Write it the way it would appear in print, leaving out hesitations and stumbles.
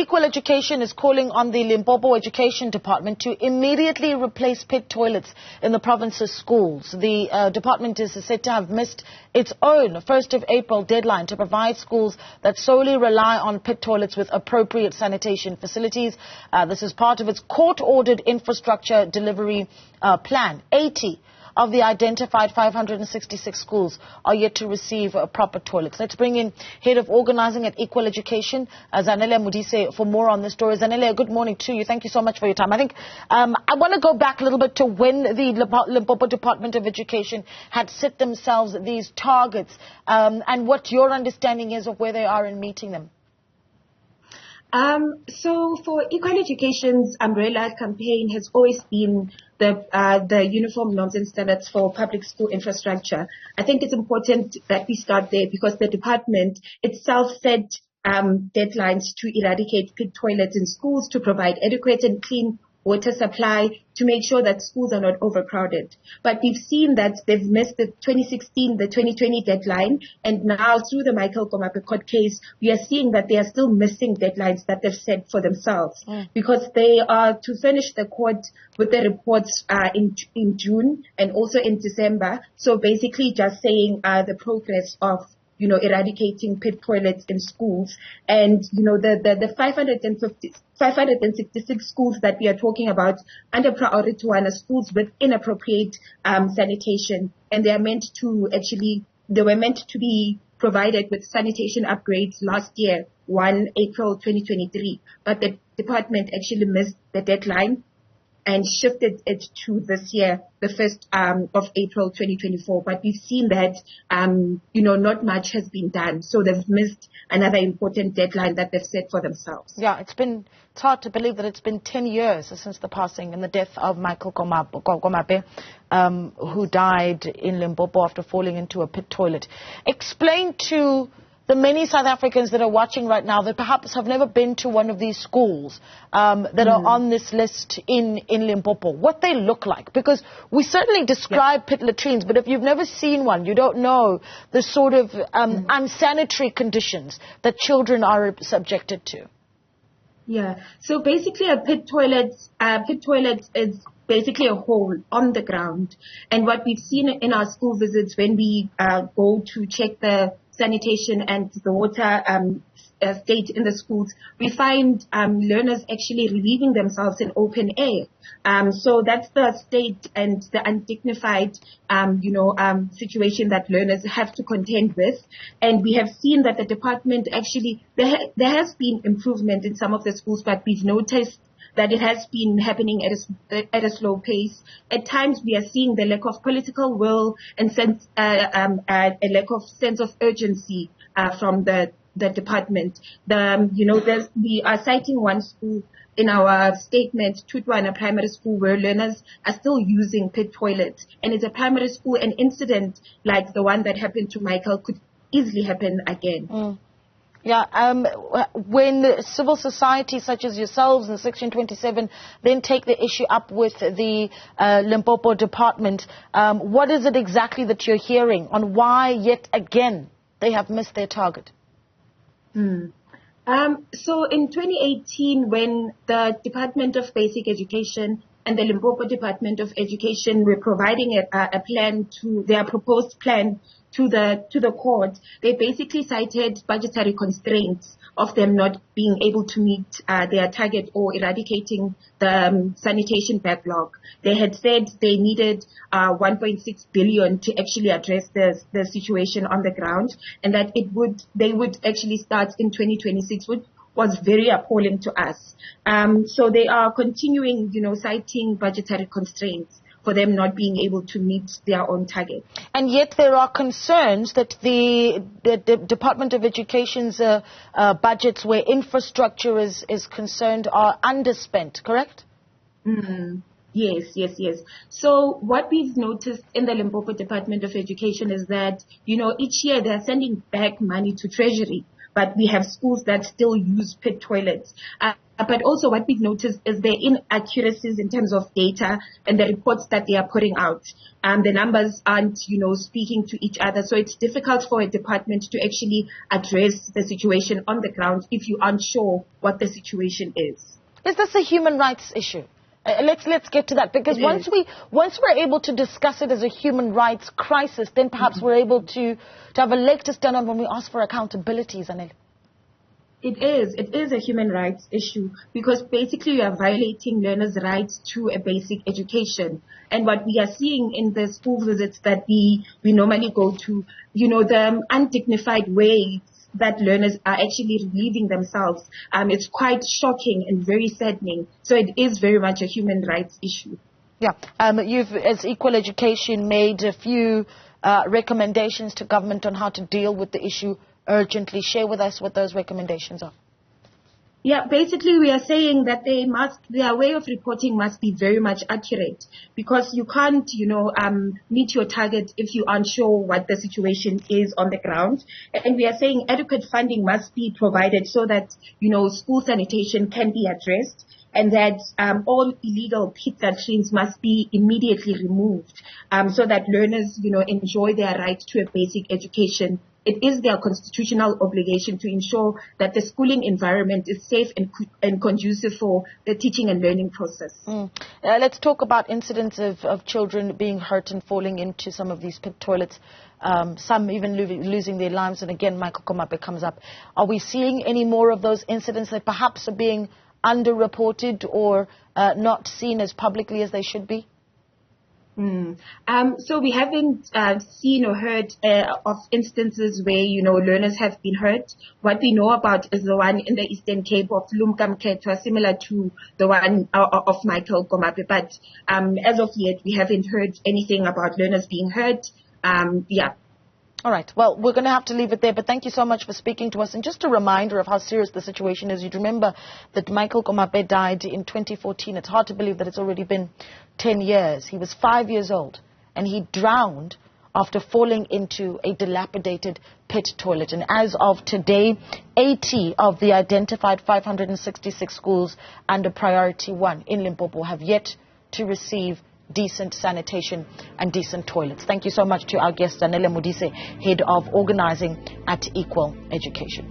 Equal Education is calling on the Limpopo Education Department to immediately replace pit toilets in the province's schools. The department is said to have missed its own 1st of April deadline to provide schools that solely rely on pit toilets with appropriate sanitation facilities. This is part of its court-ordered infrastructure delivery plan. 80 of the identified 566 schools are yet to receive proper toilets. Let's bring in Head of Organising at Equal Education, Zanele Modise, for more on this story. Zanele, good morning to you. Thank you so much for your time. I think I want to go back a little bit to when the Limpopo Department of Education had set themselves these targets and what your understanding is of where they are in meeting them. So for Equal Education's umbrella campaign has always been the uniform norms and standards for public school infrastructure. I think it's important that we start there because the department itself set deadlines to eradicate pit toilets in schools, to provide adequate and clean water supply, to make sure that schools are not overcrowded. But we've seen that they've missed the 2016, the 2020 deadline, and now through the Michael Komape court case, we are seeing that they are still missing deadlines that they've set for themselves because they are to finish the court with the reports in June and also in December. So basically just saying the progress of eradicating pit toilets in schools. And, the 566 schools that we are talking about under priority one are schools with inappropriate sanitation. And they were meant to be provided with sanitation upgrades last year, 1 April 2023. But the department actually missed the deadline and shifted it to this year, the 1st of April 2024. But we've seen that, not much has been done. So they've missed another important deadline that they've set for themselves. Yeah, it's hard to believe that it's been 10 years since the passing and the death of Michael Komape, who died in Limpopo after falling into a pit toilet. Explain to the many South Africans that are watching right now that perhaps have never been to one of these schools that are on this list in Limpopo, what they look like. Because we certainly describe pit latrines, but if you've never seen one, you don't know the sort of unsanitary conditions that children are subjected to. Yeah, so basically a pit toilet is basically a hole on the ground. And what we've seen in our school visits when we go to check the sanitation and the water state in the schools, we find learners actually relieving themselves in open air. So that's the state and the undignified, situation that learners have to contend with. And we have seen that the department actually, there has been improvement in some of the schools, but we've noticed that it has been happening at a slow pace. At times, we are seeing the lack of political will and a lack of sense of urgency from the department. We are citing one school in our statement, Tutwana Primary School, where learners are still using pit toilets. And it's a primary school. An incident like the one that happened to Michael could easily happen again. Yeah, when civil society such as yourselves in Section 27 then take the issue up with the Limpopo department, what is it exactly that you're hearing on why yet again they have missed their target? So in 2018, when the Department of Basic Education and the Limpopo Department of Education were providing a plan to their proposed plan to the court, they basically cited budgetary constraints of them not being able to meet their target or eradicating the sanitation backlog. They had said they needed 1.6 billion to actually address the situation on the ground, and that they would actually start in 2026, which was very appalling to us. So they are continuing, citing budgetary constraints for them not being able to meet their own target. And yet there are concerns that the Department of Education's budgets where infrastructure is concerned are underspent, correct? Yes. So what we've noticed in the Limpopo Department of Education is that, each year they're sending back money to Treasury, but we have schools that still use pit toilets. But also what we've noticed is the inaccuracies in terms of data and the reports that they are putting out. The numbers aren't, speaking to each other. So it's difficult for a department to actually address the situation on the ground if you aren't sure what the situation is. Is this a human rights issue? Let's get to that, because once we're able to discuss it as a human rights crisis, then perhaps we're able to have a leg to stand on when we ask for accountability, Zanele. It is a human rights issue, because basically you are violating learners' rights to a basic education. And what we are seeing in the school visits that we normally go to, the undignified ways that learners are actually relieving themselves. It's quite shocking and very saddening. So it is very much a human rights issue. Yeah. You've, as Equal Education, made a few recommendations to government on how to deal with the issue urgently. Share with us what those recommendations are. Yeah, basically we are saying that their way of reporting must be very much accurate, because you can't, meet your target if you aren't sure what the situation is on the ground. And we are saying adequate funding must be provided so that, school sanitation can be addressed, and that all illegal pit latrines must be immediately removed, so that learners, enjoy their right to a basic education. It is their constitutional obligation to ensure that the schooling environment is safe and conducive for the teaching and learning process. Let's talk about incidents of children being hurt and falling into some of these pit toilets, some even losing their lives. And again, Michael Komape comes up. Are we seeing any more of those incidents that perhaps are being underreported or not seen as publicly as they should be? So we haven't seen or heard of instances where, learners have been hurt. What we know about is the one in the Eastern Cape of Lumkamketwa, similar to the one of Michael Komape. But as of yet, we haven't heard anything about learners being hurt. Yeah. All right. Well, we're going to have to leave it there, but thank you so much for speaking to us. And just a reminder of how serious the situation is. You'd remember that Michael Komape died in 2014. It's hard to believe that it's already been 10 years. He was 5 years old, and he drowned after falling into a dilapidated pit toilet. And as of today, 80 of the identified 566 schools under Priority 1 in Limpopo have yet to receive decent sanitation and decent toilets. Thank you so much to our guest, Zanele Modise, Head of Organising at Equal Education.